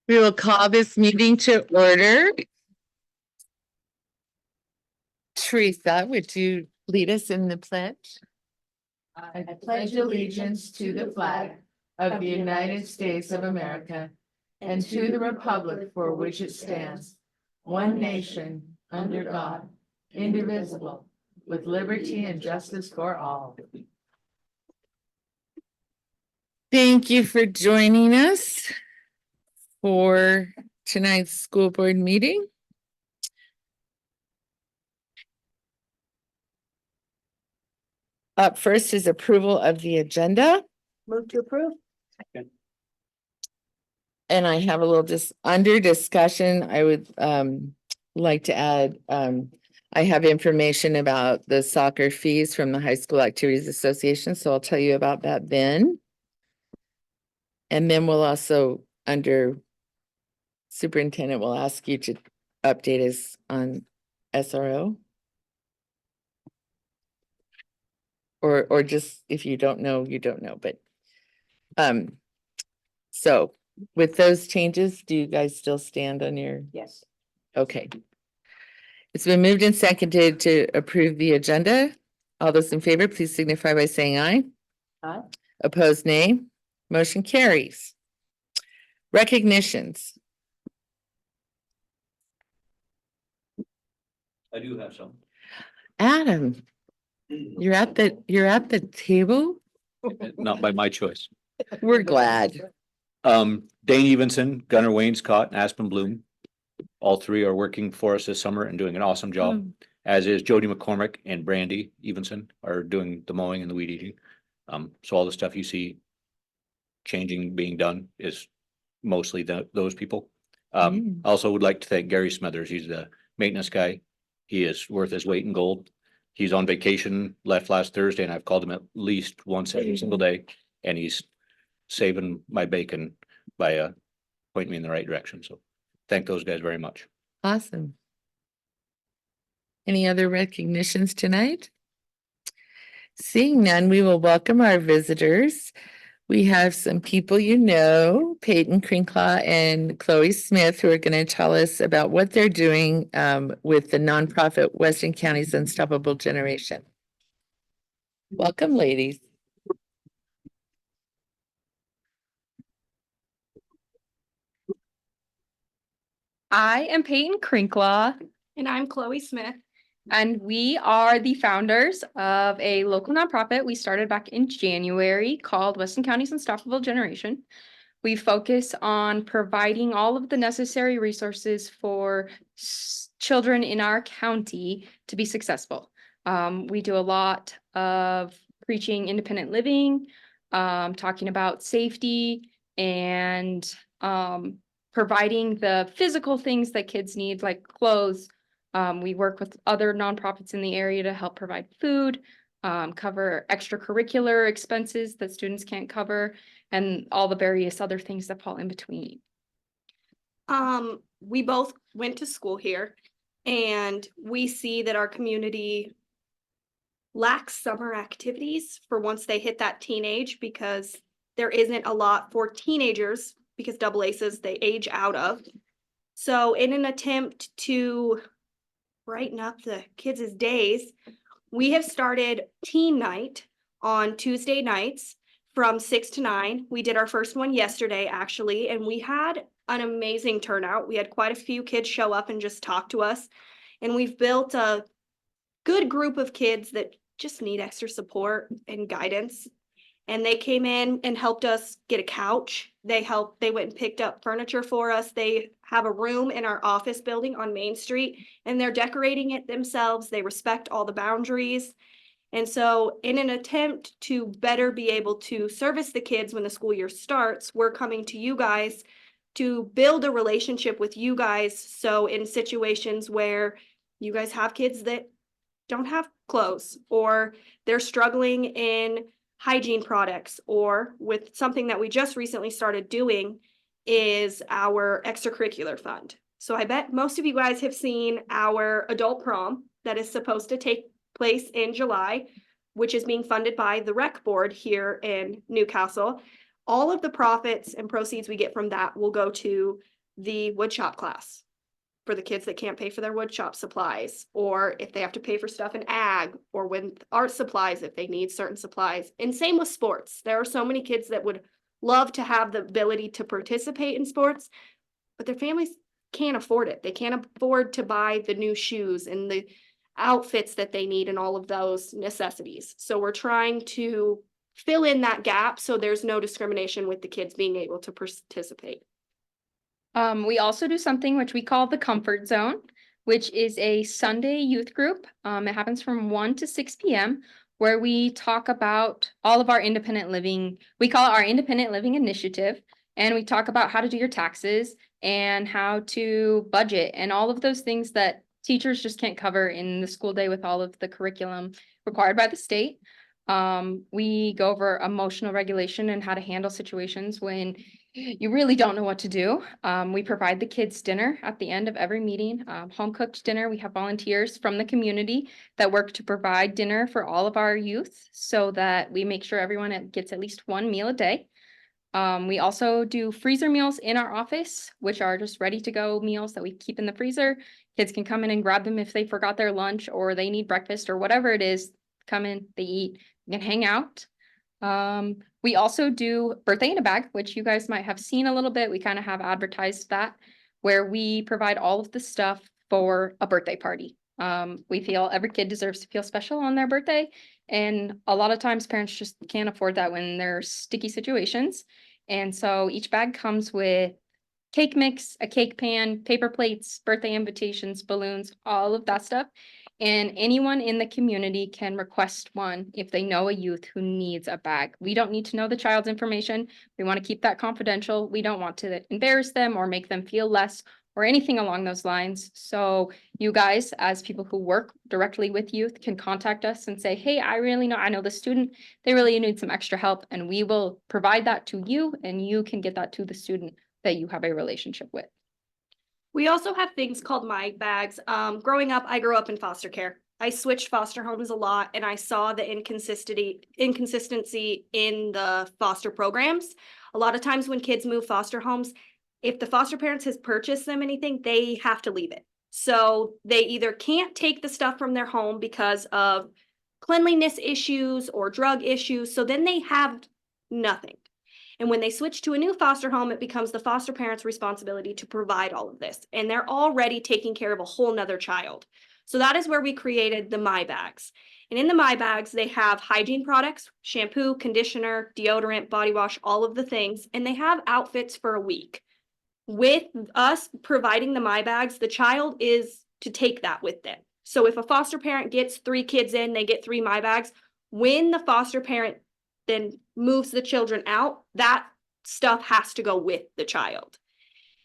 We will call this meeting to order. Teresa, would you lead us in the pledge? I pledge allegiance to the flag of the United States of America and to the republic for which it stands, one nation, under God, indivisible, with liberty and justice for all. Thank you for joining us for tonight's school board meeting. Up first is approval of the agenda. Move to approve. And I have a little under discussion, I would like to add, I have information about the soccer fees from the High School Activities Association, so I'll tell you about that then. And then we'll also, under superintendent, will ask you to update us on SRO. Or just if you don't know, you don't know, but so with those changes, do you guys still stand on your? Yes. Okay. It's been moved and seconded to approve the agenda. All those in favor, please signify by saying aye. Aye. Opposed, nay. Motion carries. Recognitions. I do have some. Adam, you're at the table? Not by my choice. We're glad. Dane Evenson, Gunnar Wainscott, and Aspen Bloom. All three are working for us this summer and doing an awesome job, as is Jody McCormick and Brandy Evenson are doing the mowing and the weed eating. So all the stuff you see changing, being done is mostly those people. I also would like to thank Gary Smethers. He's the maintenance guy. He is worth his weight in gold. He's on vacation, left last Thursday, and I've called him at least once every single day, and he's saving my bacon by pointing me in the right direction. So thank those guys very much. Awesome. Any other recognitions tonight? Seeing none, we will welcome our visitors. We have some people you know, Peyton Crinklaw and Chloe Smith, who are going to tell us about what they're doing with the nonprofit Western County's Unstoppable Generation. Welcome, ladies. I am Peyton Crinklaw. And I'm Chloe Smith. And we are the founders of a local nonprofit we started back in January called Western County's Unstoppable Generation. We focus on providing all of the necessary resources for children in our county to be successful. We do a lot of preaching independent living, talking about safety, and providing the physical things that kids need, like clothes. We work with other nonprofits in the area to help provide food, cover extracurricular expenses that students can't cover, and all the various other things that fall in between. We both went to school here, and we see that our community lacks summer activities for once they hit that teenage, because there isn't a lot for teenagers, because double aces they age out of. So in an attempt to brighten up the kids' days, we have started teen night on Tuesday nights from 6 to 9. We did our first one yesterday, actually, and we had an amazing turnout. We had quite a few kids show up and just talk to us, and we've built a good group of kids that just need extra support and guidance. And they came in and helped us get a couch. They went and picked up furniture for us. They have a room in our office building on Main Street, and they're decorating it themselves. They respect all the boundaries. And so in an attempt to better be able to service the kids when the school year starts, we're coming to you guys to build a relationship with you guys. So in situations where you guys have kids that don't have clothes, or they're struggling in hygiene products, or with something that we just recently started doing is our extracurricular fund. So I bet most of you guys have seen our adult prom that is supposed to take place in July, which is being funded by the rec board here in Newcastle. All of the profits and proceeds we get from that will go to the wood shop class for the kids that can't pay for their wood shop supplies, or if they have to pay for stuff in ag, or with art supplies, if they need certain supplies. And same with sports. There are so many kids that would love to have the ability to participate in sports, but their families can't afford it. They can't afford to buy the new shoes and the outfits that they need and all of those necessities. So we're trying to fill in that gap so there's no discrimination with the kids being able to participate. We also do something which we call the Comfort Zone, which is a Sunday youth group. It happens from 1 to 6 p.m. where we talk about all of our independent living. We call it our Independent Living Initiative, and we talk about how to do your taxes and how to budget and all of those things that teachers just can't cover in the school day with all of the curriculum required by the state. We go over emotional regulation and how to handle situations when you really don't know what to do. We provide the kids dinner at the end of every meeting, home cooked dinner. We have volunteers from the community that work to provide dinner for all of our youth so that we make sure everyone gets at least one meal a day. We also do freezer meals in our office, which are just ready to go meals that we keep in the freezer. Kids can come in and grab them if they forgot their lunch or they need breakfast or whatever it is. Come in, they eat, and hang out. We also do birthday in a bag, which you guys might have seen a little bit. We kind of have advertised that, where we provide all of the stuff for a birthday party. We feel every kid deserves to feel special on their birthday. And a lot of times parents just can't afford that when there's sticky situations. And so each bag comes with cake mix, a cake pan, paper plates, birthday invitations, balloons, all of that stuff. And anyone in the community can request one if they know a youth who needs a bag. We don't need to know the child's information. We want to keep that confidential. We don't want to embarrass them or make them feel less or anything along those lines. So you guys, as people who work directly with youth, can contact us and say, hey, I know the student, they really need some extra help. And we will provide that to you and you can get that to the student that you have a relationship with. We also have things called My Bags. Growing up, I grew up in foster care. I switched foster homes a lot and I saw the inconsistency in the foster programs. A lot of times when kids move foster homes, if the foster parents has purchased them anything, they have to leave it. So they either can't take the stuff from their home because of cleanliness issues or drug issues. So then they have nothing. And when they switch to a new foster home, it becomes the foster parent's responsibility to provide all of this. And they're already taking care of a whole nother child. So that is where we created the My Bags. And in the My Bags, they have hygiene products, shampoo, conditioner, deodorant, body wash, all of the things. And they have outfits for a week. With us providing the My Bags, the child is to take that with them. So if a foster parent gets 3 kids in, they get 3 My Bags. When the foster parent then moves the children out, that stuff has to go with the child.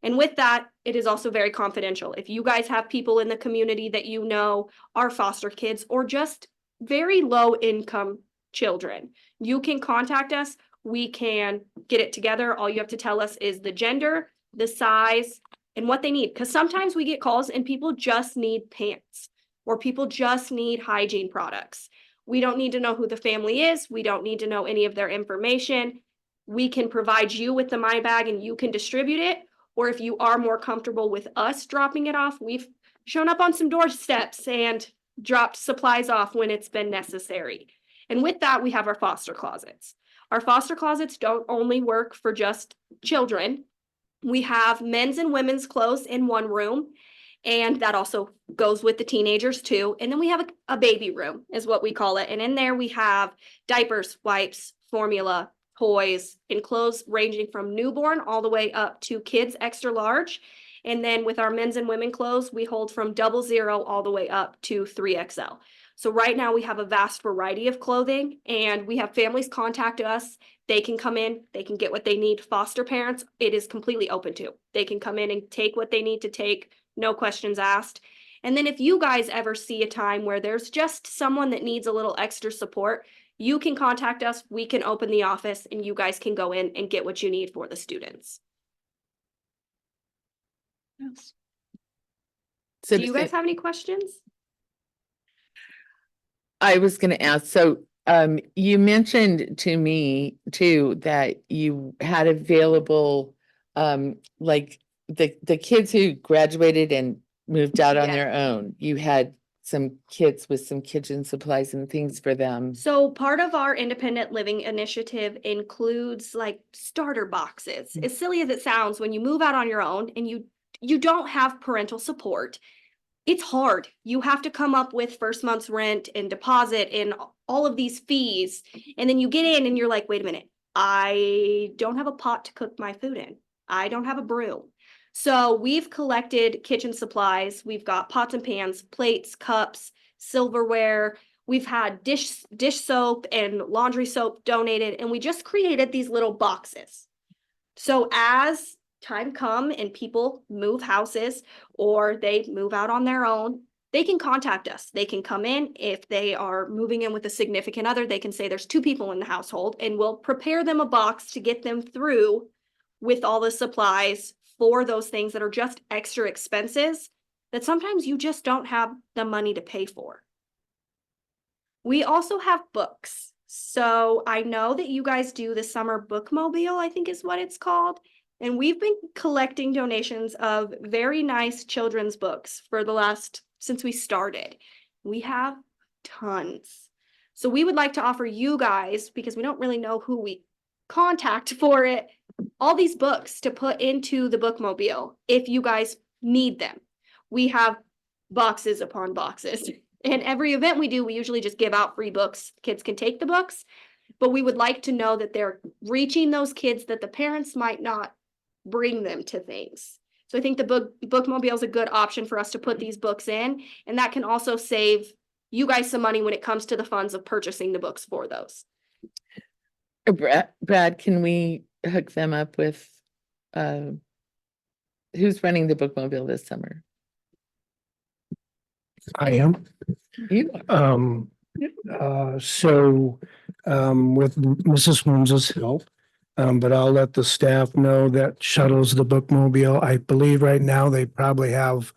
And with that, it is also very confidential. If you guys have people in the community that you know are foster kids or just very low income children, you can contact us. We can get it together. All you have to tell us is the gender, the size, and what they need. Because sometimes we get calls and people just need pants or people just need hygiene products. We don't need to know who the family is. We don't need to know any of their information. We can provide you with the My Bag and you can distribute it. Or if you are more comfortable with us dropping it off, we've shown up on some doorsteps and dropped supplies off when it's been necessary. And with that, we have our foster closets. Our foster closets don't only work for just children. We have men's and women's clothes in one room. And that also goes with the teenagers too. And then we have a baby room is what we call it. And in there we have diapers, wipes, formula, toys, and clothes ranging from newborn all the way up to kids extra large. And then with our men's and women clothes, we hold from 00 all the way up to 3XL. So right now we have a vast variety of clothing and we have families contact us. They can come in, they can get what they need. Foster parents, it is completely open to. They can come in and take what they need to take. No questions asked. And then if you guys ever see a time where there's just someone that needs a little extra support, you can contact us. We can open the office and you guys can go in and get what you need for the students. Yes. So Do you guys have any questions? I was gonna ask, so you mentioned to me too that you had available like the kids who graduated and moved out on Yeah. their own, you had some kids with some kitchen supplies and things for them. So part of our independent living initiative includes like starter boxes. As silly as it sounds, when you move out on your own and you don't have parental support, it's hard. You have to come up with first month's rent and deposit and all of these fees. And then you get in and you're like, wait a minute, I don't have a pot to cook my food in. I don't have a broom. So we've collected kitchen supplies. We've got pots and pans, plates, cups, silverware. We've had dish soap and laundry soap donated, and we just created these little boxes. So as time come and people move houses or they move out on their own, they can contact us. They can come in. If they are moving in with a significant other, they can say there's 2 people in the household, and we'll prepare them a box to get them through with all the supplies for those things that are just extra expenses that sometimes you just don't have the money to pay for. We also have books. So I know that you guys do the summer bookmobile, I think is what it's called. And we've been collecting donations of very nice children's books for since we started. We have tons. So we would like to offer you guys, because we don't really know who we contact for it, all these books to put into the bookmobile if you guys need them. We have boxes upon boxes. And every event we do, we usually just give out free books. Kids can take the books, but we would like to know that they're reaching those kids that the parents might not bring them to things. So I think the bookmobile is a good option for us to put these books in, and that can also save you guys some money when it comes to the funds of purchasing the books for those. Brad, can we hook them up with, who's running the bookmobile this summer? I am. You are. With Mrs. Holmes's help, but I'll let the staff know that shuttles the bookmobile. I believe right now they probably have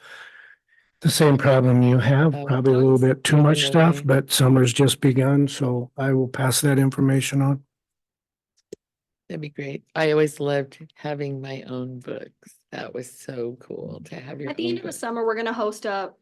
the same problem you have, Oh, probably a little bit too much moving stuff, away. but summer's just begun, so I will pass that information on. That'd be great. I always loved having my own books. That was so cool to have your At the own end of the book. summer, we're gonna host a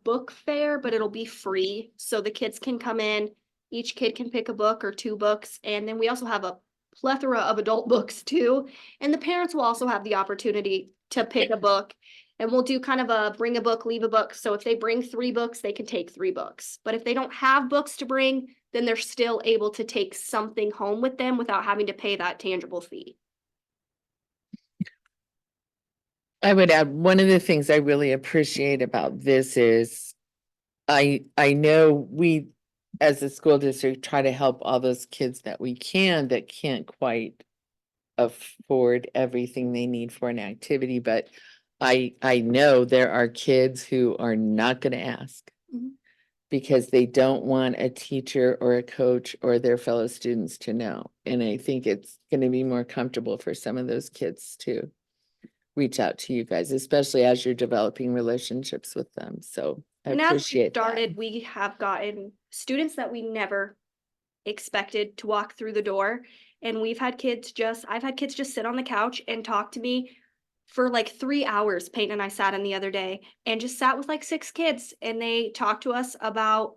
book fair, but it'll be free. So the kids can come in, each kid can pick a book or 2 books. And then we also have a plethora of adult books too. And the parents will also have the opportunity to pick a book. And we'll do kind of a bring a book, leave a book. So if they bring 3 books, they can take 3 books. But if they don't have books to bring, then they're still able to take something home with them without having to pay that tangible fee. I would add, one of the things I really appreciate about this is I know we, as a school district, try to help all those kids that we can that can't quite afford everything they need for an activity, but I know there are kids who are not going to ask Mhm. because they don't want a teacher or a coach or their fellow students to know. And I think it's going to be more comfortable for some of those kids to reach out to you guys, especially as you're developing relationships with them. So I And as we appreciate that. started, we have gotten students that we never expected to walk through the door. And I've had kids just sit on the couch and talk to me for like 3 hours. Peyton and I sat in the other day and just sat with like 6 kids, and they talked to us about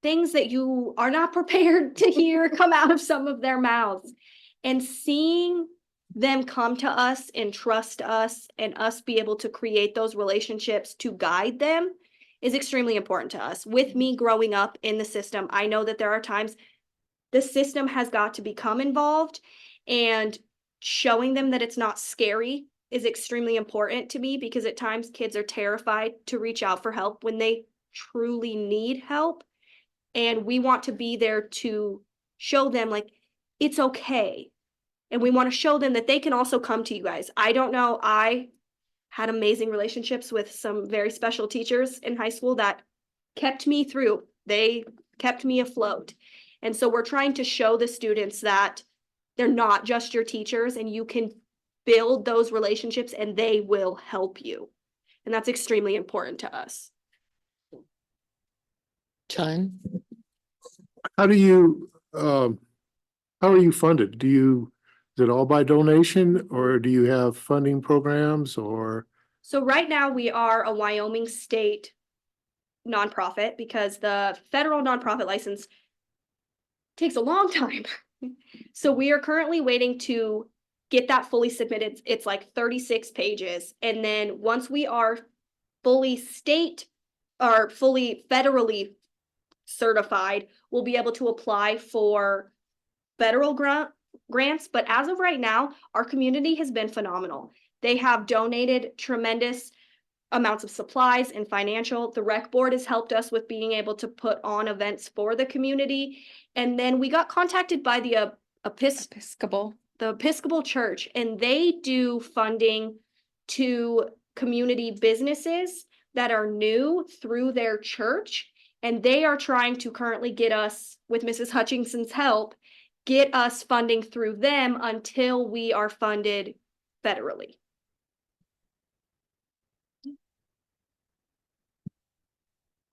things that you are not prepared to hear come out of some of their mouths. And seeing them come to us and trust us and us be able to create those relationships to guide them is extremely important to us. With me growing up in the system, I know that there are times the system has got to become involved, and showing them that it's not scary is extremely important to me, because at times kids are terrified to reach out for help when they truly need help. And we want to be there to show them like it's okay. And we want to show them that they can also come to you guys. I don't know. I had amazing relationships with some very special teachers in high school that kept me through. They kept me afloat. And so we're trying to show the students that they're not just your teachers, and you can build those relationships and they will help you. And that's extremely important to us. John? How are you funded? Do you Is it all by donation or do you have funding programs or? So right now we are a Wyoming state nonprofit because the federal nonprofit license takes a long time. So we are currently waiting to get that fully submitted. It's like 36 pages. And then once we are fully state or fully federally certified, we'll be able to apply for federal grants. But as of right now, our community has been phenomenal. They have donated tremendous amounts of supplies and financial. The rec board has helped us with being able to put on events for the community. And then we got contacted by the Episcopal. the Episcopal Church, and they do funding to community businesses that are new through their church. And they are trying to currently get us, with Mrs. Hutchinson's help, get us funding through them until we are funded federally.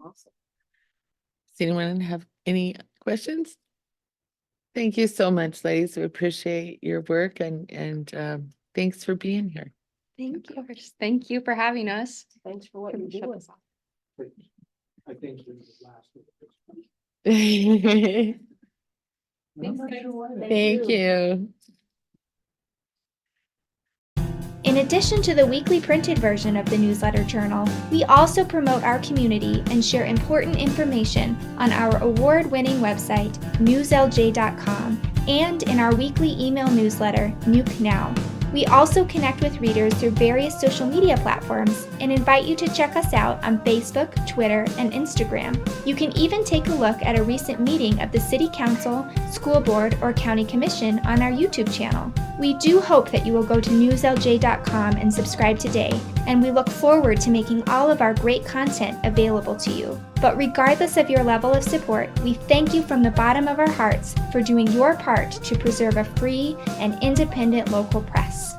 Does anyone have any questions? Thank you so much, ladies. We appreciate your work and thanks for being here. Thank you. Of course. Thank you for having us. Thanks for what you Shut do. this off. I think you're the last. Thank you. In addition to the weekly printed version of the newsletter journal, we also promote our community and share important information on our award-winning website, newslj.com, and in our weekly email newsletter, Nuke Now. We also connect with readers through various social media platforms and invite you to check us out on Facebook, Twitter, and Instagram. You can even take a look at a recent meeting of the City Council, School Board, or County Commission on our YouTube channel. We do hope that you will go to newslj.com and subscribe today, and we look forward to making all of our great content available to you. But regardless of your level of support, we thank you from the bottom of our hearts for doing your part to preserve a free and independent local press.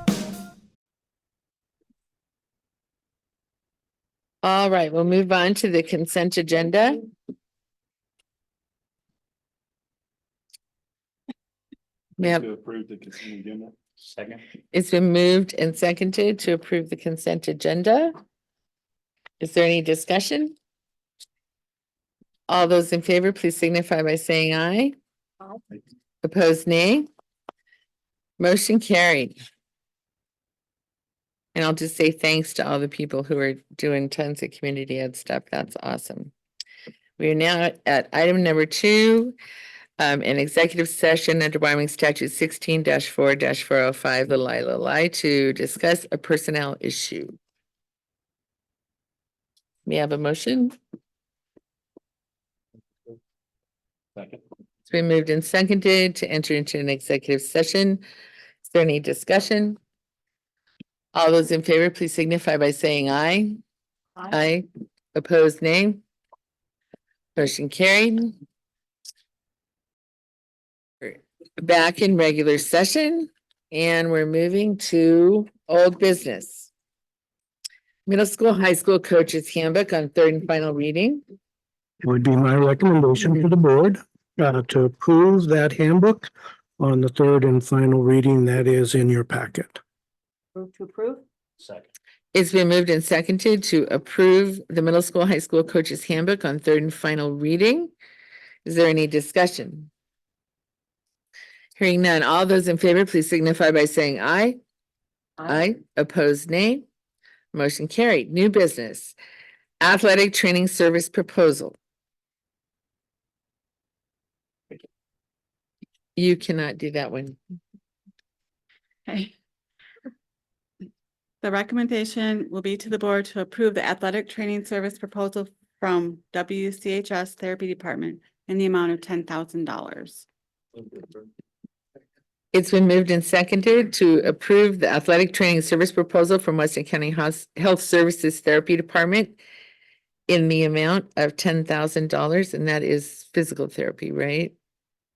All right, we'll move on to the consent agenda. We have, To approve the consent agenda. Second. it's been moved and seconded to approve the consent agenda. Is there any discussion? All those in favor, please signify by saying aye. Aye. Opposed, nay. Motion carried. And I'll just say thanks to all the people who are doing tons of community ed stuff. That's awesome. We are now at item number 2, an executive session under Wyoming Statute 16-4-405, the LILA to discuss a personnel issue. May I have a motion? Second. It's been moved and seconded to enter into an executive session. Is there any discussion? All those in favor, please signify by saying aye. Aye. Opposed, nay. Motion carried. Back in regular session, and we're moving to old business. Middle school, high school coaches handbook on third and final reading. It would be my recommendation to the board to approve that handbook on the third and final reading that is in your packet. Move to approve? Second. It's been moved and seconded to approve the middle school, high school coaches handbook on third and final reading. Is there any discussion? Hearing none, all those in favor, please signify by saying aye. Aye. Opposed, nay. Motion carried. New business. Athletic training service proposal. You cannot do that one. Okay. The recommendation will be to the board to approve the athletic training service proposal from WCHS Therapy Department in the amount of $10,000. It's been moved and seconded to approve the athletic training service proposal from Weston County Health Services Therapy Department in the amount of $10,000, and that is physical therapy, right?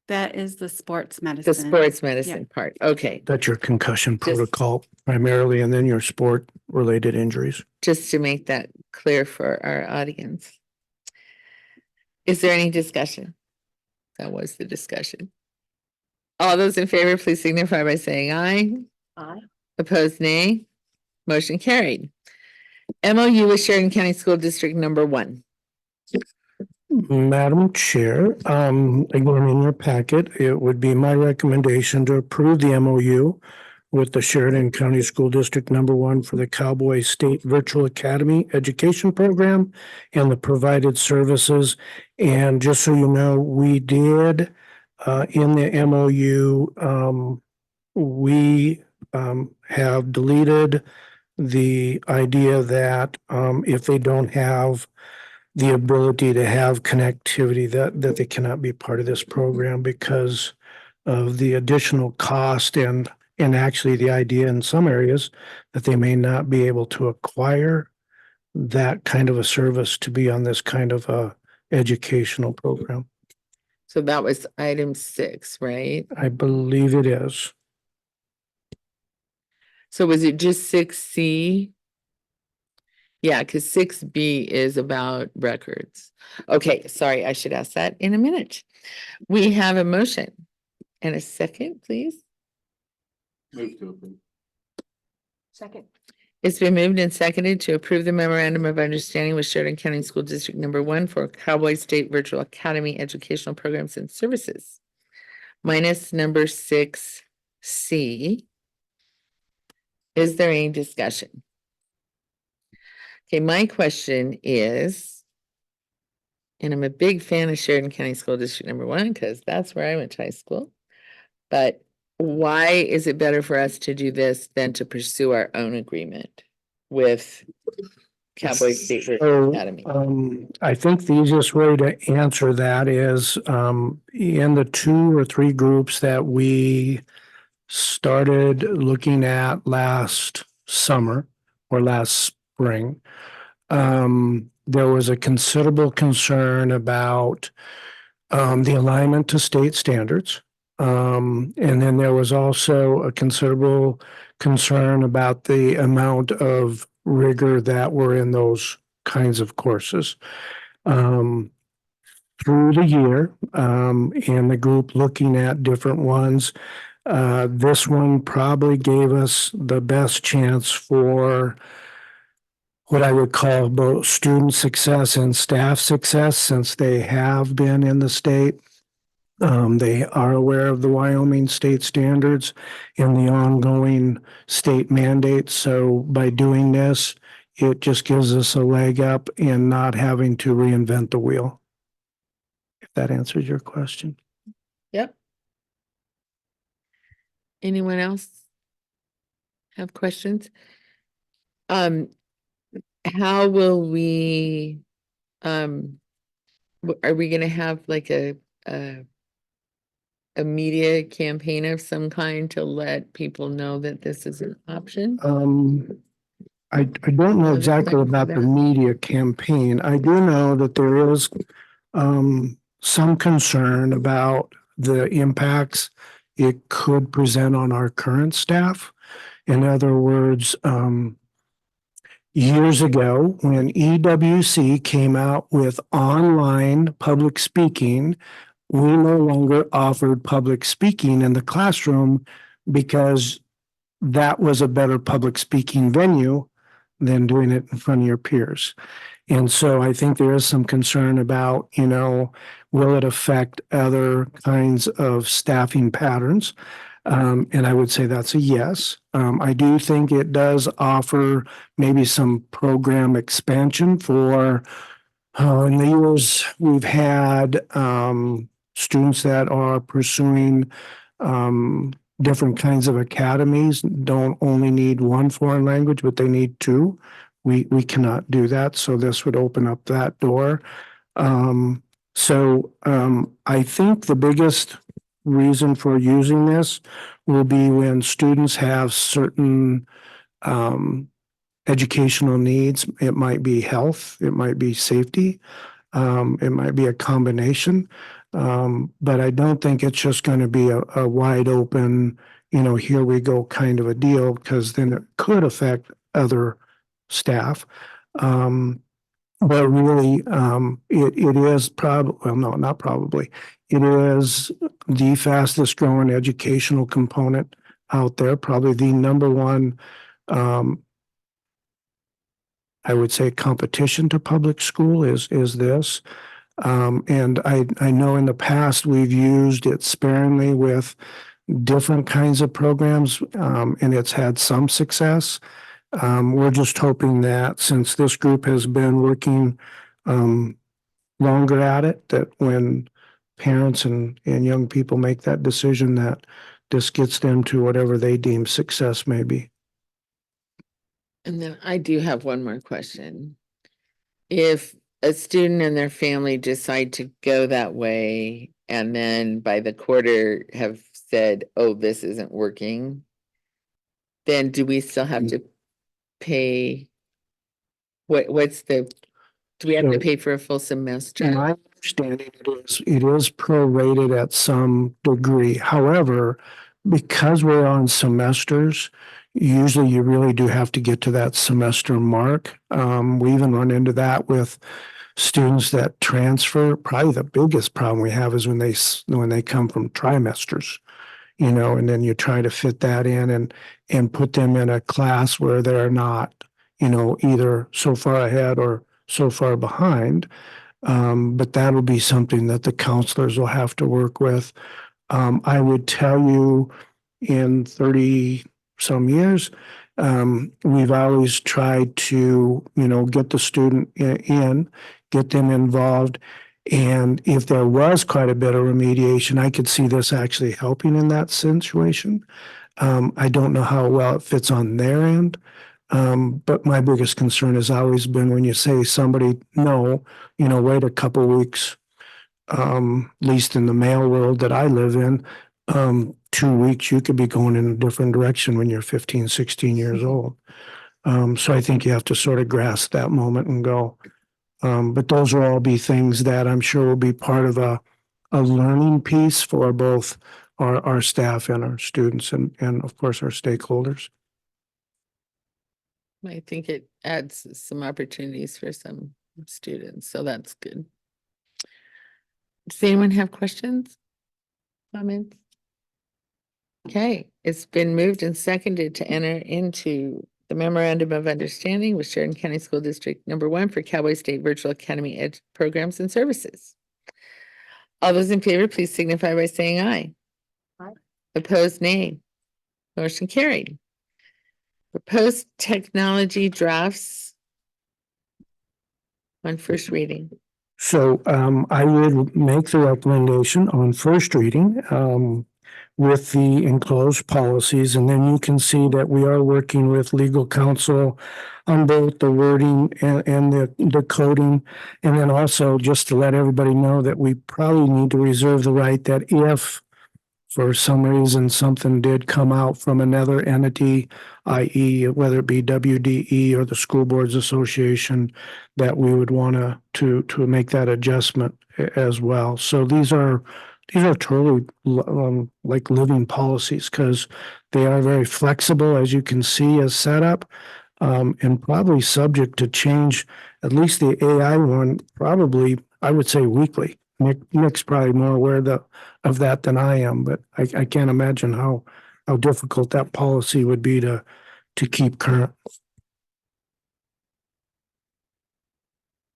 That is the sports The medicine. sports medicine part. Okay, That's your concussion protocol primarily, and then your sport related injuries. just to make that clear for our audience. Is there any discussion? That was the discussion. All those in favor, please signify by saying aye. Aye. Opposed, nay. Motion carried. MOU with Sheridan County School District number 1. Madam Chair, again, in your packet, it would be my recommendation to approve the MOU with the Sheridan County School District number 1 for the Cowboy State Virtual Academy Education Program and the provided services. And just so you know, we did, in the MOU, we, have deleted the idea that, if they don't have the ability to have connectivity, that they cannot be part of this program because of the additional cost and actually the idea in some areas that they may not be able to acquire that kind of a service to be on this kind of a educational program. So that was item 6, right? I believe it is. So was it just 6C? Yeah, because 6B is about records. Okay, sorry, I should ask that in a minute. We have a motion and a second, please. Second. It's been moved and seconded to approve the memorandum of understanding with Sheridan County School District number 1 for Cowboy State Virtual Academy Educational Programs and Services. Minus number 6C. Is there any discussion? Okay, my question is, and I'm a big fan of Sheridan County School District number 1 because that's where I went to high school. But why is it better for us to do this than to pursue our own agreement with Cowboy State Virtual So, Academy? I think the easiest way to answer that is, in the 2 or 3 groups that we started looking at last summer or last spring, there was a considerable concern about, the alignment to state standards. And then there was also a considerable concern about the amount of rigor that were in those kinds of courses. Through the year, and the group looking at different ones, this one probably gave us the best chance for what I would call both student success and staff success, since they have been in the state. They are aware of the Wyoming state standards and the ongoing state mandates. So by doing this, it just gives us a leg up in not having to reinvent the wheel. If that answers your question. Yep. Anyone else have questions? How will we, are we gonna have like a media campaign of some kind to let people know that this is an option? I don't know exactly about the media campaign. I do know that there is some concern about the impacts it could present on our current staff. In other words, years ago, when EWC came out with online public speaking, we no longer offered public speaking in the classroom because that was a better public speaking venue than doing it in front of your peers. And so I think there is some concern about, will it affect other kinds of staffing patterns? And I would say that's a yes. I do think it does offer maybe some program expansion for, in the years we've had, students that are pursuing, different kinds of academies don't only need one foreign language, but they need 2. We cannot do that. So this would open up that door. I think the biggest reason for using this will be when students have certain educational needs. It might be health, it might be safety, it might be a combination. But I don't think it's just going to be a wide open, here we go kind of a deal, because then it could affect other staff. But really, it is probably, well, no, not probably. It is the fastest growing educational component out there, probably the number one, I would say, competition to public school is this. And I know in the past we've used it sparingly with different kinds of programs, and it's had some success. We're just hoping that since this group has been working longer at it, that when parents and young people make that decision, that this gets them to whatever they deem success may be. And then I do have one more question. If a student and their family decide to go that way and then by the quarter have said, oh, this isn't working, then do we still have to pay? What's the, do we have to So- pay for a full semester? My understanding it is prorated at some degree. However, because we're on semesters, usually you really do have to get to that semester mark. We even run into that with students that transfer. Probably the biggest problem we have is when they come from trimesters, you know, and then you try to fit that in and put them in a class where they're not, you know, either so far ahead or so far behind. But that'll be something that the counselors will have to work with. I would tell you in 30 some years, we've always tried to, you know, get the student in, get them involved. And if there was quite a bit of remediation, I could see this actually helping in that situation. I don't know how well it fits on their end. But my biggest concern has always been when you say somebody, no, you know, wait a couple weeks, at least in the male world that I live in, 2 weeks, you could be going in a different direction when you're 15, 16 years old. So I think you have to sort of grasp that moment and go. But those will all be things that I'm sure will be part of a learning piece for both our staff and our students and of course our stakeholders. I think it adds some opportunities for some students, so that's good. Does anyone have questions? Comments? Okay, it's been moved and seconded to enter into the memorandum of understanding with Sheridan County School District #1 for Cowboy State Virtual Academy Ed programs and services. All those in favor, please signify by saying aye. Aye. Opposed, nay. Motion carried. Proposed technology drafts on first reading. So I would make the recommendation on first reading with the enclosed policies, and then you can see that we are working with legal counsel on both the wording and the coding. And then also just to let everybody know that we probably need to reserve the right that if for some reason something did come out from another entity, i.e. whether it be WDE or the School Boards Association, that we would want to make that adjustment as well. So these are totally like living policies because they are very flexible, as you can see, as set up, and probably subject to change. At least the AI one, probably I would say weekly. Nick's probably more aware of that than I am, but I can't imagine how difficult that policy would be to keep current.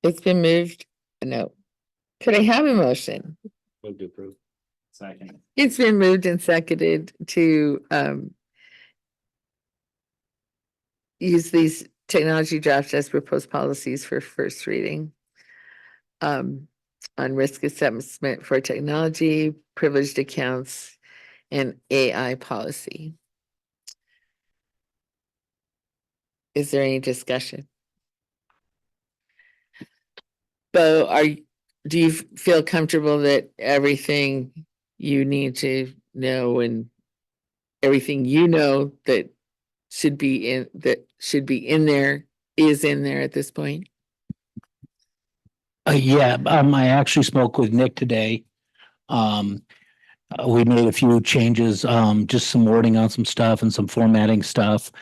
It's been moved. No. Could I have a motion? Move to approve. Second. It's been moved and seconded to use these technology drafts as proposed policies for first reading. On risk assessment for technology, privileged accounts, and AI policy. Is there any discussion? Bo, do you feel comfortable that everything you need to know and everything you know that should be in there is in there at this point? Yeah, I actually spoke with Nick today. We made a few changes, just some wording on some stuff and some formatting stuff.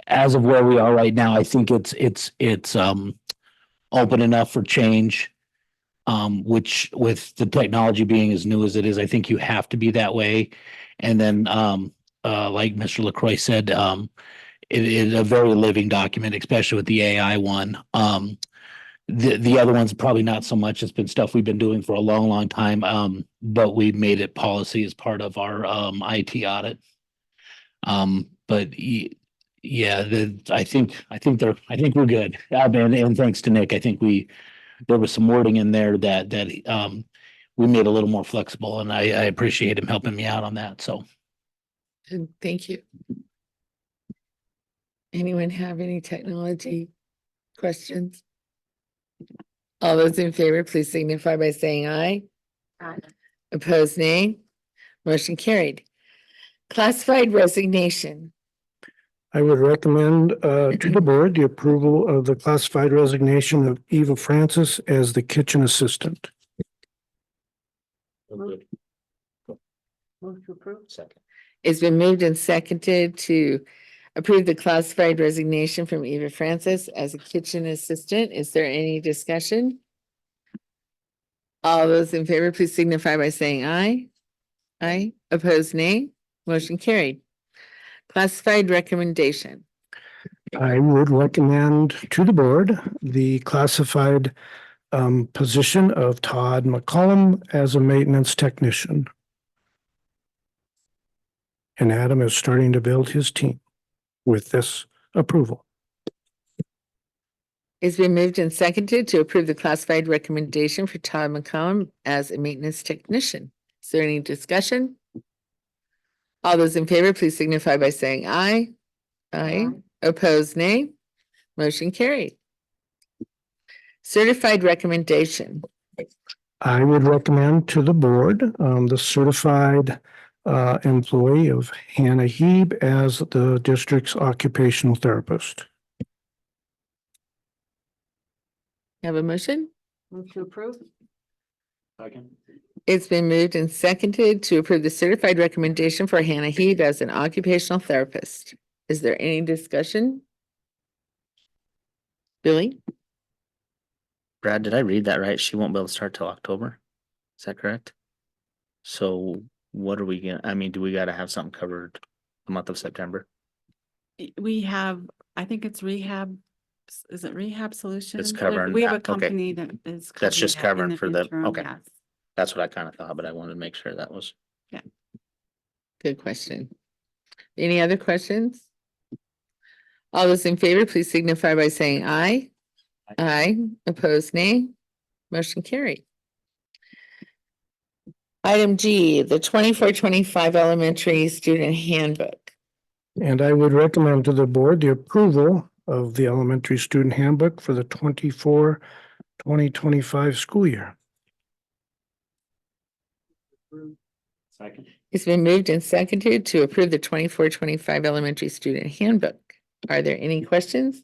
As of where we are right now, I think it's open enough for change. which with the technology being as new as it is, I think you have to be that way. And then, like Mr. LaCroix said, it is a very living document, especially with the AI one. The other one's probably not so much. It's been stuff we've been doing for a long, long time. But we made it policy as part of our IT audit. Yeah, I think we're good. And thanks to Nick, I think there was some wording in there that we made a little more flexible, and I appreciate him helping me out on that. So. And thank you. Anyone have any technology questions? All those in favor, please signify by saying aye. Aye. Opposed, nay. Motion carried. Classified resignation. I would recommend to the board the approval of the classified resignation of Eva Francis as the kitchen assistant. Move to approve. Second. It's been moved and seconded to approve the classified resignation from Eva Francis as a kitchen assistant. Is there any discussion? All those in favor, please signify by saying aye. Aye. Opposed, nay. Motion carried. Classified recommendation. I would recommend to the board the classified position of Todd McCollum as a maintenance technician. And Adam is starting to build his team with this approval. It's been moved and seconded to approve the classified recommendation for Todd McCollum as a maintenance technician. Is there any discussion? All those in favor, please signify by saying aye. Aye. Opposed, nay. Motion carried. Certified recommendation. I would recommend to the board the certified employee of Hannah Heeb as the district's occupational therapist. Have a motion? Move to approve. Second. It's been moved and seconded to approve the certified recommendation for Hannah Heeb as an occupational therapist. Is there any discussion? Billy? Brad, did I read that right? She won't be able to start till October. Is that correct? So what are we gonna, I mean, do we gotta have something covered the month of September? We have, I think it's rehab, is it Rehab Solutions? covering We have a that, okay. company that is. That's just that in covering for the- interim, okay. yes. That's what I kind of thought, but I wanted to make sure that was. Good question. Any other questions? All those in favor, please signify by saying aye. Aye. Opposed, nay. Motion carried. Item G, the 24-25 elementary student handbook. And I would recommend to the board the approval of the elementary student handbook for the 2025 school year. Second. It's been moved and seconded to approve the 24-25 elementary student handbook. Are there any questions?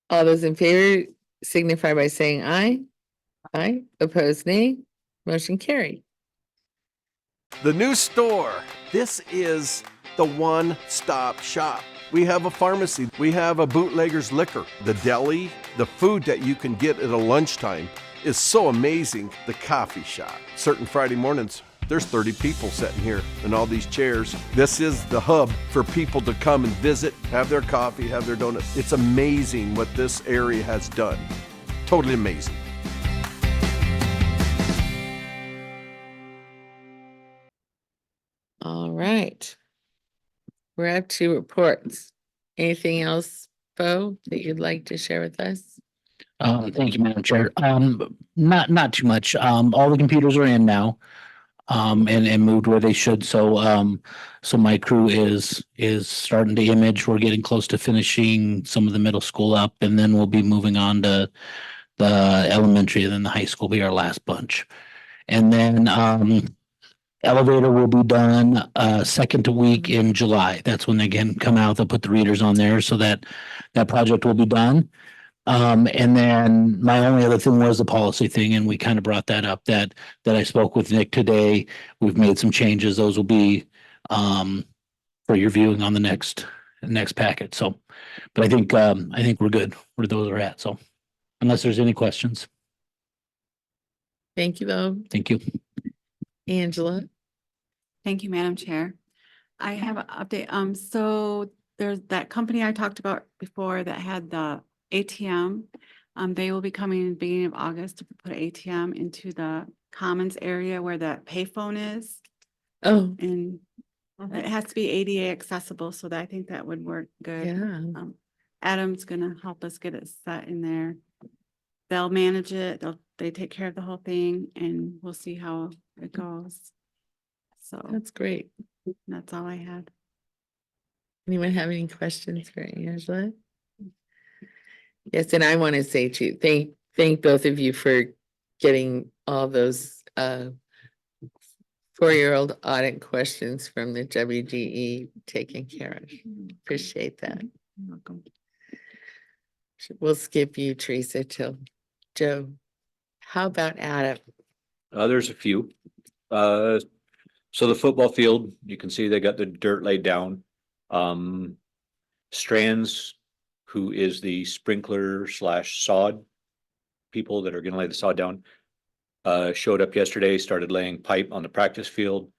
All those in favor signify by saying aye. Aye. Opposed, nay. Motion carried. The new store. This is the one-stop shop. We have a pharmacy. We have a bootlegger's liquor. The deli, the food that you can get at a lunchtime is so amazing. The coffee shop. Certain Friday mornings, there's 30 people sitting here in all these chairs. This is the hub for people to come and visit, have their coffee, have their donuts. It's amazing what this area has done. Totally amazing. All right. We're up to reports. Anything else, Bo, that you'd like to share with us? Thank you, Madam Chair. Not too much. All the computers are in now. And moved where they should. So my crew is starting to image. We're getting close to finishing some of the middle school up, and then we'll be moving on to the elementary, and then the high school will be our last bunch. And then elevator will be done second week in July. That's when they can come out. They'll put the readers on there, so that project will be done. And then my only other thing was the policy thing, and we kind of brought that up that I spoke with Nick today. We've made some changes. Those will be for your viewing on the next packet. So, but I think we're good where those are at. So, unless there's any questions. Thank you, though. Thank you. Angela? Thank you, Madam Chair. I have an update. So there's that company I talked about before that had the ATM. They will be coming in the beginning of August to put ATM into the commons area where the payphone is. Oh, And it has to be ADA accessible, so that I think that would work good. yeah. Adam's gonna help us get it set in there. They'll manage it, they take care of the whole thing, and we'll see how it goes. So That's great. that's all I had. Anyone have any questions for Angela? Yes, and I want to say too, thank both of you for getting all those 4-year-old audit questions from the WGE taken care of. Appreciate that. You're welcome. We'll skip you, Teresa, till Joe. How about Adam? There's a few. So the football field, you can see they got the dirt laid down. Strands, who is the sprinkler / sod people that are gonna lay the sod down, showed up yesterday, started laying pipe on the practice field.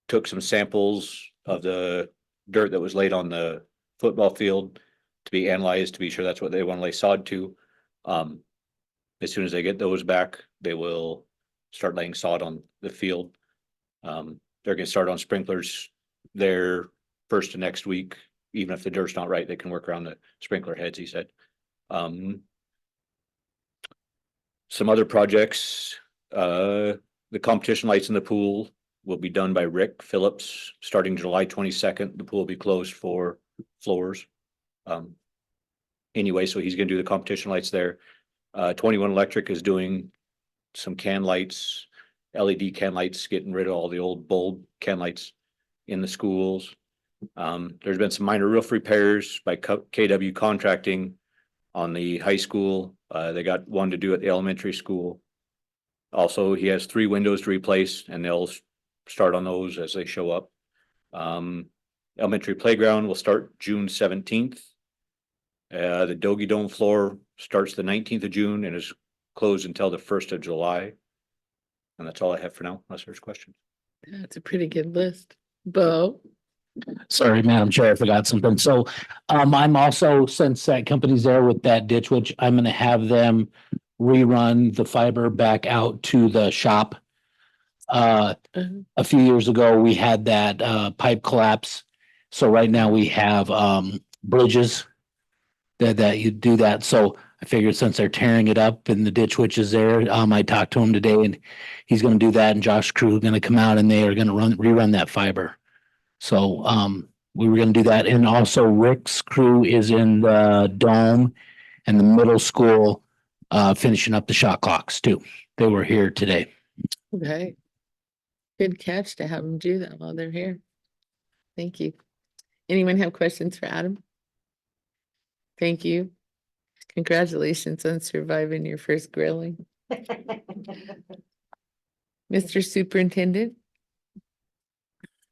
Took some samples of the dirt that was laid on the football field to be analyzed, to be sure that's what they want to lay sod to. As soon as they get those back, they will start laying sod on the field. They're gonna start on sprinklers there first to next week. Even if the dirt's not right, they can work around the sprinkler heads, he said. Some other projects, the competition lights in the pool will be done by Rick Phillips, starting July 22nd. The pool will be closed for floors. Anyway, so he's gonna do the competition lights there. 21 Electric is doing some can lights, LED can lights, getting rid of all the old bulb can lights in the schools. There's been some minor roof repairs by KW Contracting on the high school. They got one to do at the elementary school. Also, he has 3 windows to replace, and they'll start on those as they show up. Elementary playground will start June 17th. The Dogie Dome floor starts the 19th of June and is closed until the 1st of July. And that's all I have for now, unless there's questions. That's a pretty good list. Bo? Sorry, Madam Chair, I forgot something. So I'm also, since that company's there with that ditch, which I'm gonna have them rerun the fiber back out to the shop. A few years ago, we had that pipe collapse. So right now we have bridges that you do that. So I figured since they're tearing it up and the ditch which is there, I talked to him today and he's gonna do that, and Josh Crew gonna come out and they are gonna rerun that fiber. So we were gonna do that, and also Rick's crew is in the dome and the middle school finishing up the shot clocks too. They were here today. Okay. Good catch to have them do that while they're here. Thank you. Anyone have questions for Adam? Thank you. Congratulations on surviving your first grilling. Mr. Superintendent?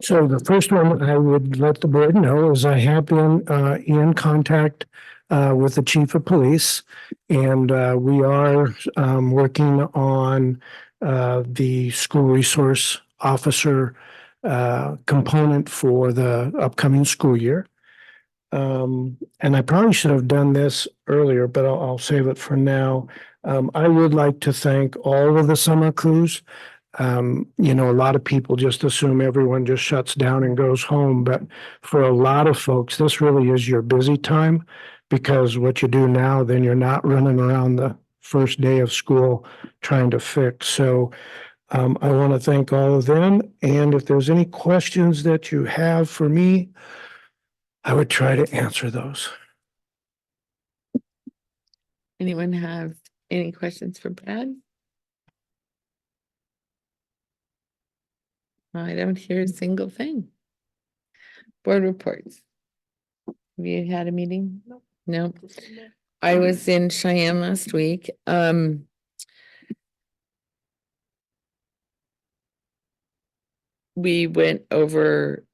So the first one I would let the board know is I have been in contact with the chief of police, and we are working on the school resource officer component for the upcoming school year. And I probably should have done this earlier, but I'll save it for now. I would like to thank all of the summer crews. You know, a lot of people just assume everyone just shuts down and goes home, but for a lot of folks, this really is your busy time, because what you do now, then you're not running around the first day of school trying to fix. So I want to thank all of them. And if there's any questions that you have for me, I would try to answer those. Anyone have any questions for Brad? I don't hear a single thing. Board reports. Have you had a meeting? No. I was in Cheyenne last week. We went over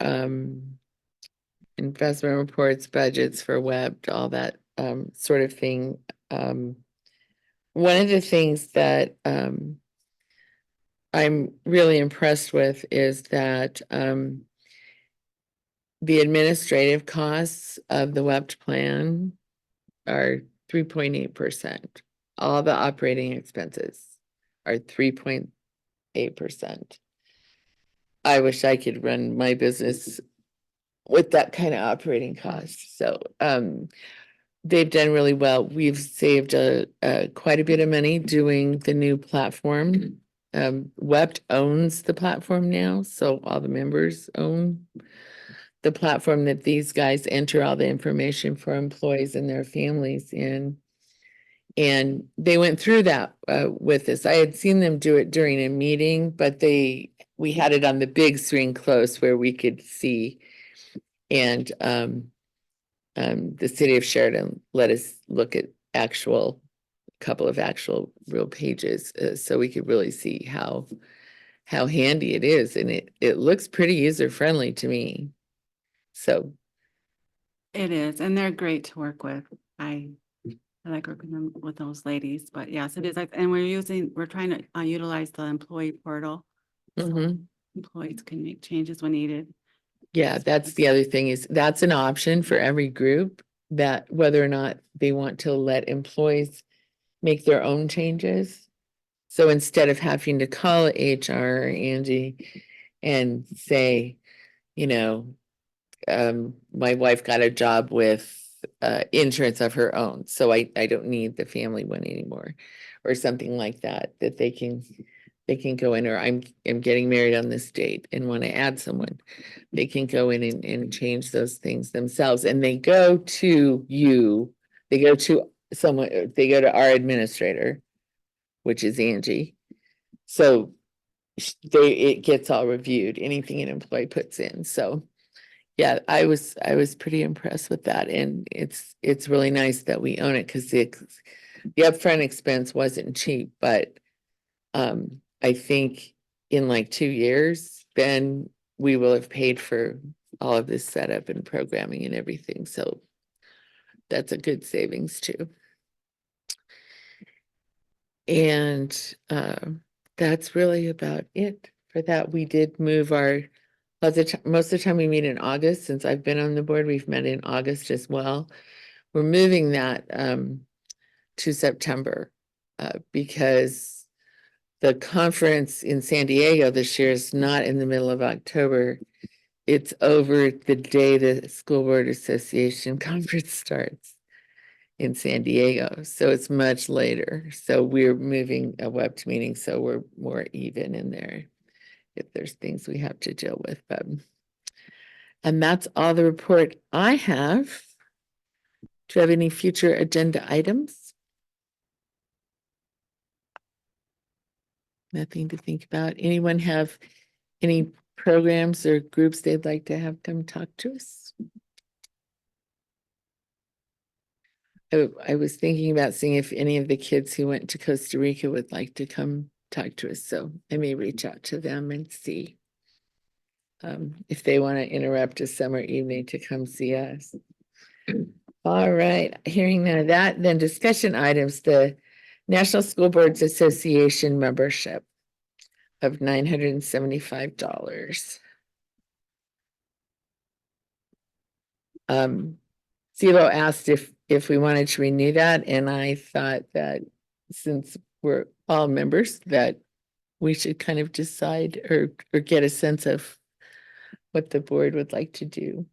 investment reports, budgets for Web, all that sort of thing. one of the things that I'm really impressed with is that the administrative costs of the WEPT plan are 3.8%. All the operating expenses are 3.8%. I wish I could run my business with that kind of operating cost. So they've done really well. We've saved quite a bit of money doing the new platform. WEPT owns the platform now, so all the members own the platform that these guys enter all the information for employees and their families in. And they went through that with us. I had seen them do it during a meeting, but we had it on the big screen close where we could see. And the city of Sheridan let us look at couple of actual real pages, so we could really see how handy it is, and it looks pretty user friendly to me. So It is, and they're great to work with. I like working with those ladies, but yes, it is. And we're trying to utilize the employee portal. So mhm. employees can make changes when needed. Yeah, that's the other thing is that's an option for every group, that whether or not they want to let employees make their own changes. So instead of having to call HR or Angie and say, my wife got a job with insurance of her own, so I don't need the family one anymore, or something like that, that they can go in, or I'm getting married on this date and want to add someone. They can go in and change those things themselves, and they go to they go to our administrator, which is Angie. So it gets all reviewed, anything an employee puts in. So yeah, I was pretty impressed with that, and it's really nice that we own it, because the upfront expense wasn't cheap, but I think in like 2 years, then we will have paid for all of this setup and programming and everything. So that's a good savings too. And that's really about it for that. We did move most of the time we meet in August. Since I've been on the board, we've met in August as well. We're moving that to September because the conference in San Diego this year is not in the middle of October. It's over the day the School Board Association conference starts in San Diego. So it's much later. So we're moving a WEPT meeting, so we're more even in there if there's things we have to deal with. And that's all the report I have. Do you have any future agenda items? Nothing to think about. Anyone have any programs or groups they'd like to have come talk to us? I was thinking about seeing if any of the kids who went to Costa Rica would like to come talk to us. So I may reach out to them and see if they want to interrupt a summer evening to come see us. All right, hearing none of that, then discussion items, the National School Boards Association membership of $975. CELO asked if we wanted to renew that, and I thought that since we're all members, that we should kind of decide or get a sense of what the board would like to do.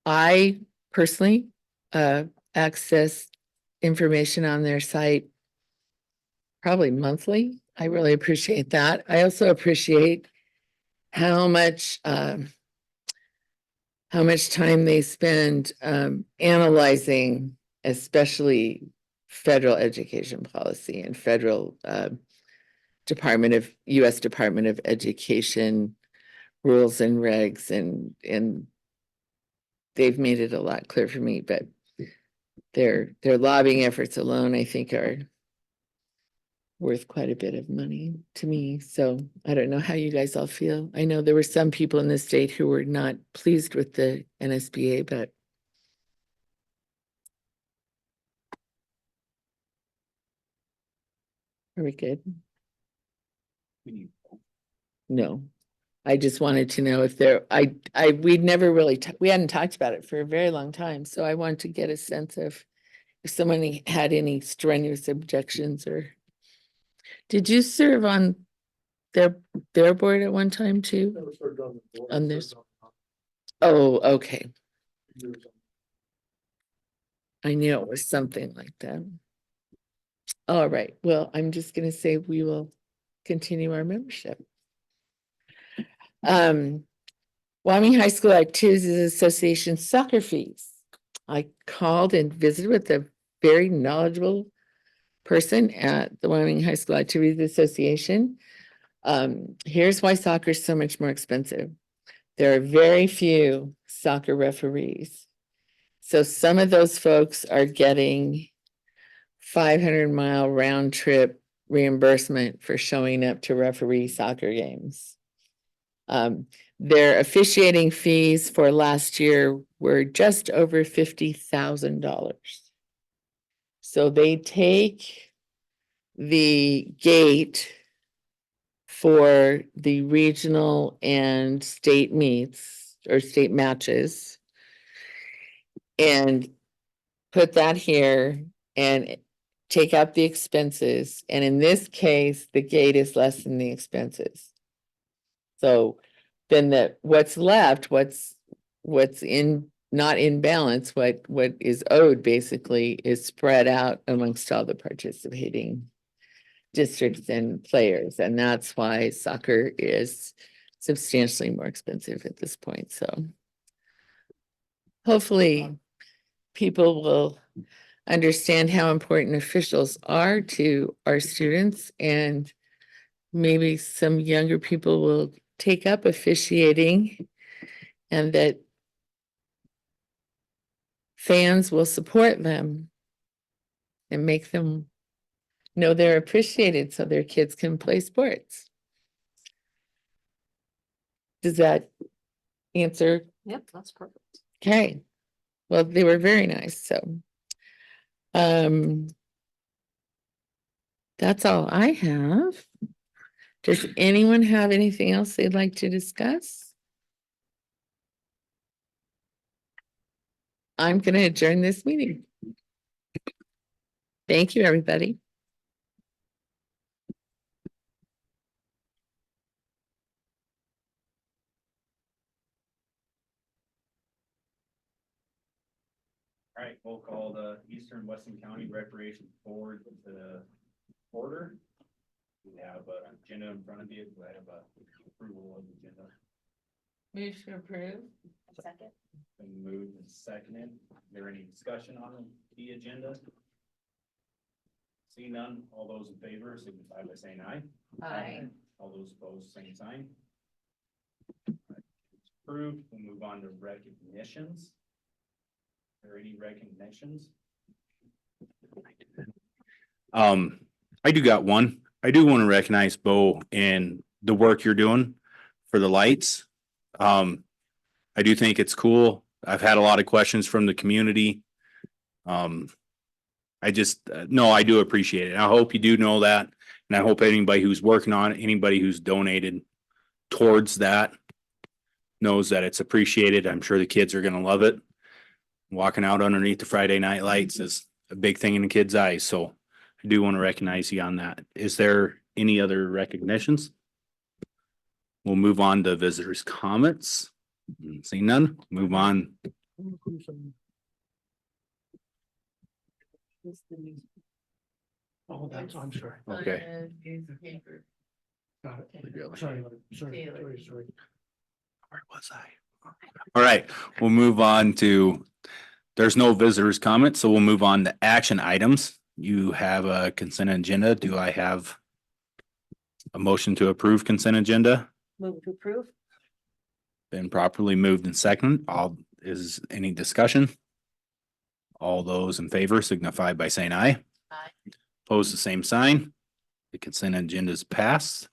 I personally access information on their site probably monthly. I really appreciate that. I also appreciate how much time they spend analyzing, especially federal education policy and federal US Department of Education rules and regs, and they've made it a lot clearer for me, but their lobbying efforts alone, I think, are worth quite a bit of money to me. So I don't know how you guys all feel. I know there were some people in the state who were not pleased with the NSBA, but Are we good? No. I just wanted to know if we'd never really, we hadn't talked about it for a very long time, so I wanted to get a sense of if someone had any strenuous objections or. Did you serve on their board at one time too? On this? Oh, okay. I knew it was something like that. All right, well, I'm just gonna say we will continue our membership. Wyoming High School Activities Association soccer fees. I called and visited with a very knowledgeable person at the Wyoming High School Activities Association. Here's why soccer is so much more expensive. There are very few soccer referees. So some of those folks are getting 500-mile round trip reimbursement for showing up to referee soccer games. Their officiating fees for last year were just over $50,000. So they take the gate for the regional and state meets or state matches and put that here and take out the expenses. And in this case, the gate is less than the expenses. So then what's left, what's not in balance, what is owed basically is spread out amongst all the participating districts and players. And that's why soccer is substantially more expensive at this point. So hopefully people will understand how important officials are to our students, and maybe some younger people will take up officiating, and that fans will support them and make them know they're appreciated so their kids can play sports. Does that answer? Yep, that's perfect. Okay. Well, they were very nice, so. That's all I have. Does anyone have anything else they'd like to discuss? I'm gonna adjourn this meeting. Thank you, everybody. All right, we'll call the Eastern Weston County Recreation Board to order. We have an agenda in front of you. Do I have a approval of the agenda? Move to approve. Second. Been moved and seconded. Is there any discussion on the agenda? See none. All those in favor signify by saying aye. Aye. All those opposed, same sign. It's approved. We'll move on to recognitions. Are there any recognitions? I do got one. I do want to recognize Bo and the work you're doing for the lights. I do think it's cool. I've had a lot of questions from the community. I just, no, I do appreciate it. I hope you do know that. And I hope anybody who's working on it, anybody who's donated towards that knows that it's appreciated. I'm sure the kids are gonna love it. Walking out underneath the Friday night lights is a big thing in the kids' eyes, so I do want to recognize you on that. Is there any other recognitions? We'll move on to visitors' comments. See none, move on. Oh, that's, I'm sorry. Okay. Got it. Sorry. Where was I? All right, we'll move on to, there's no visitors' comments, so we'll move on to action items. You have a consent agenda. Do I have a motion to approve consent agenda? Move to approve. Been properly moved and second. Is any discussion? All those in favor signify by saying aye. Aye. Opposed, the same sign. The consent agenda is passed.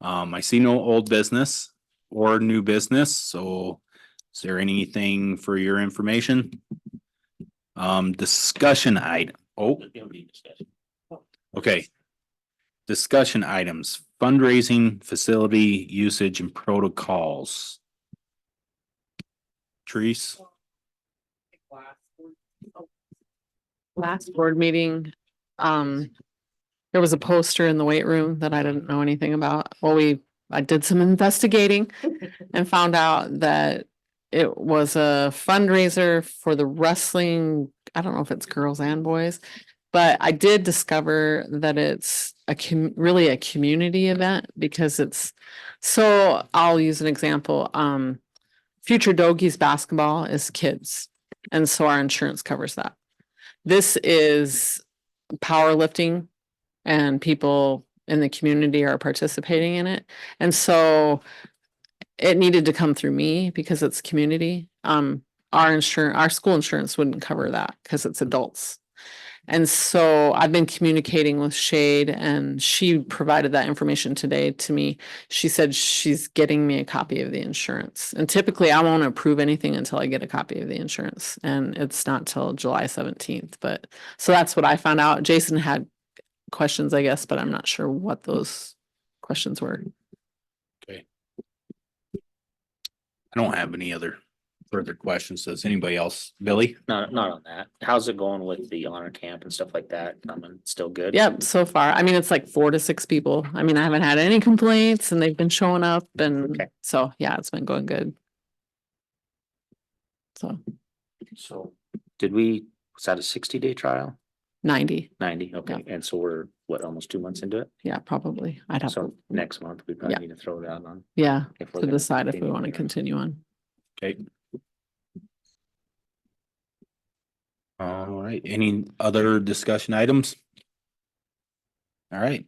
I see no old business or new business, so is there anything for your information? Discussion item. Oh. Okay. discussion items, fundraising, facility usage and protocols. Therese? Last board meeting, there was a poster in the weight room that I didn't know anything about. I did some investigating and found out that it was a fundraiser for the wrestling. I don't know if it's girls and boys, but I did discover that it's really a community event because so I'll use an example. Future Dogies basketball is kids. And so our insurance covers that. This is powerlifting and people in the community are participating in it. And so it needed to come through me because it's community. Our school insurance wouldn't cover that because it's adults. And so I've been communicating with Shade and she provided that information today to me. She said she's getting me a copy of the insurance. And typically I won't approve anything until I get a copy of the insurance. And it's not till July 17th. But so that's what I found out. Jason had questions, I guess, but I'm not sure what those questions were. Okay. I don't have any other further questions. Does anybody else? Billy? Not on that. How's it going with the honor camp and stuff like that? Coming still good? Yep, so far. I mean, it's like 4 to 6 people. I mean, I haven't had any complaints and they've been showing up and Okay. so yeah, it's been going good. So So was that a 60-day trial? 90, 90, okay. And so we're almost 2 months into it? yeah, probably. I'd have So to, next month, we probably Yeah. need to throw it out on. yeah, if we're to gonna decide if we continue want to there. continue on. Okay. All right, any other discussion items? All right.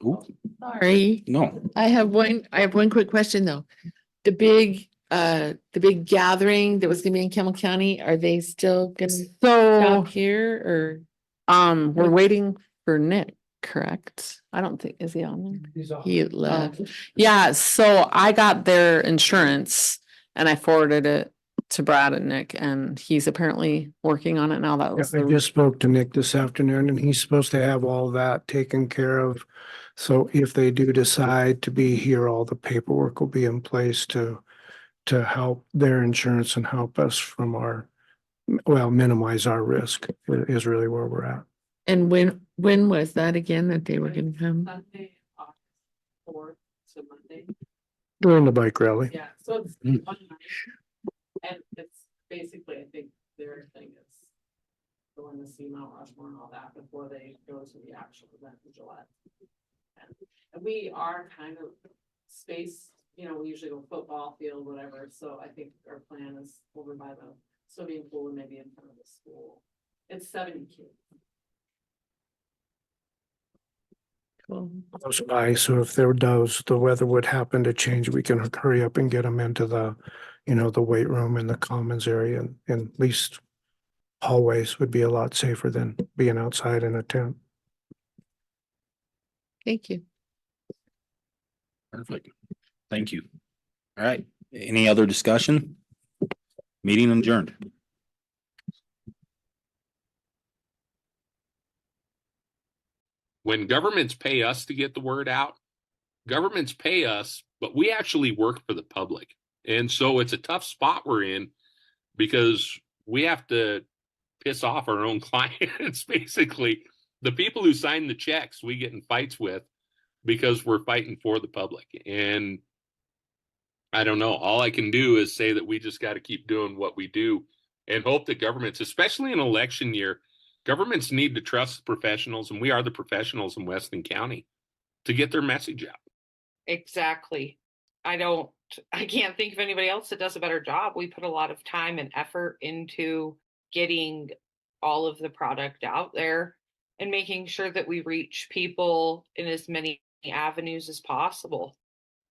Ooh, Sorry, no, I have one quick question though. The big gathering that was gonna be in Campbell County, are they still gonna So, stop here we're waiting for Nick, correct? I don't think, is he on there? or he left? Yeah, so I got their insurance and I forwarded it to Brad and Nick and he's apparently working on it now. That was I the, just spoke to Nick this afternoon and he's supposed to have all that taken care of. So if they do decide to be here, all the paperwork will be in place to help their insurance and help us from minimize our risk is really where we're at. And when was that again that they were gonna come? Sunday, August 4th to Monday. During the bike rally. Yeah, so it's Mm. one night. And it's basically, I think their thing is going to see Mount Rushmore and all that before they go to the actual event in July. And we are kind of spaced, we usually go football field, whatever, so I think our plan is over by the swimming pool and maybe in front of the school. It's 70 kids. Cool. Close by, so if the weather would happen to change, we can hurry up and get them into the weight room and the commons area and at least hallways would be a lot safer than being outside in a tent. Thank you. perfect. Thank you. All right, any other discussion? Meeting adjourned. When governments pay us to get the word out, governments pay us, but we actually work for the public. And so it's a tough spot we're in because we have to piss off our own clients, basically. The people who sign the checks we get in fights with because we're fighting for the public. And I don't know, all I can do is say that we just got to keep doing what we do and hope that governments, especially in election year, governments need to trust the professionals, and we are the professionals in Weston County, to get their message out. Exactly. I can't think of anybody else that does a better job. We put a lot of time and effort into getting all of the product out there and making sure that we reach people in as many avenues as possible.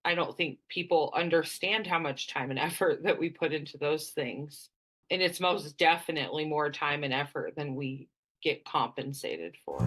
I don't think people understand how much time and effort that we put into those things. And it's most definitely more time and effort than we get compensated for.